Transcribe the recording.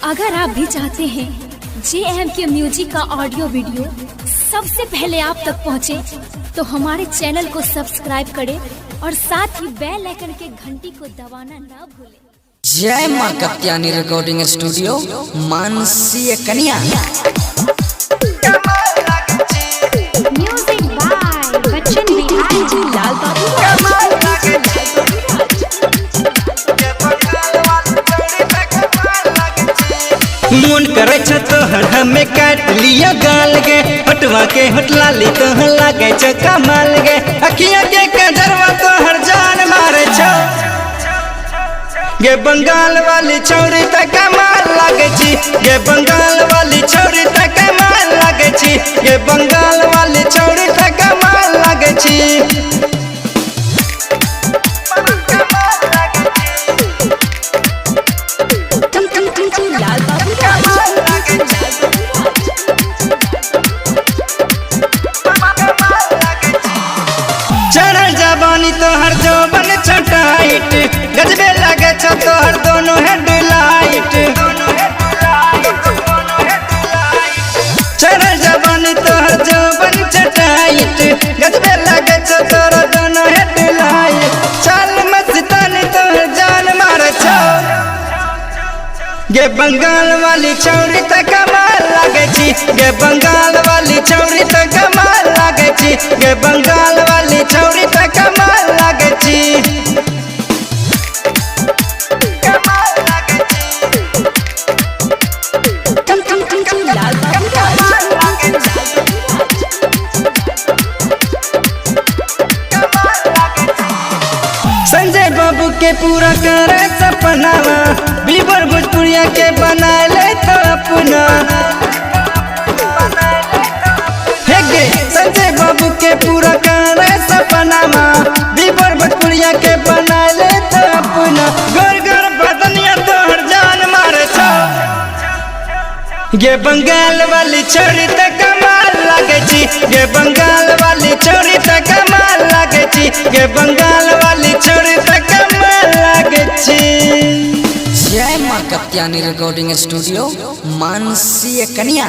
अगर आप भी चाहते हैं JMK म्यूजिक का ऑडियो वीडियो सबसे पहले आप तक पहुंचे, तो हमारे चैनल को सब्सक्राइब करें और साथ ही बेल आइकन के घंटी को दबाना ना भूलें। जय मां कत्यानी रिकॉर्डिंग स्टूडियो मानसी कन्या। म्यूजिक बाय बच्चन बिहारी जी लाल बाबू। मन करे तो हमें काट लिया गाल गे, हटवा के हटला ली तो लागे कमाल गे, अखियां के कजरवा तो हर जान मारे छो गे, बंगाल वाली छौरी तक कमाल लागे छी गे, बंगाल वाली छौरी तक कमाल लागे छी गे, बंगाल वाली छौरी तक कमाल लागे छी। चढ़ल जवानी तोहर जौवन छटाइट, गजबे लगे छो तोहर दोनों हेडलाइट। चढ़ल जवानी तोहर जौवन छटाइट, गजबे लगे छो तोहर दोनों हेडलाइट। चल मस्तानी तोहर जान मारे छो गे, बंगाल वाली छौरी तक कमाल लागे छी गे, बंगाल वाली छौरी तक कमाल लागे छी गे, बंगाल वाली छौरी तक कमाल लागे छी। संजय बाबू के पूरा करे सपनावा, बीबर भोजपुरिया के बना ले तो अपना। हे गे संजय बाबू के पूरा करे सपनावा, बीबर भोजपुरिया के बना ले तो अपना। गोर गोर बदनिया तोहर जान मारे छो गे, बंगाल वाली छौरी तक कमाल लागे छी गे, बंगाल वाली छौरी तक कमाल लागे छी गे, बंगाल वाली छौरी तक कमाल लागे छी। जय मां कत्यानी रिकॉर्डिंग स्टूडियो मानसी कन्या।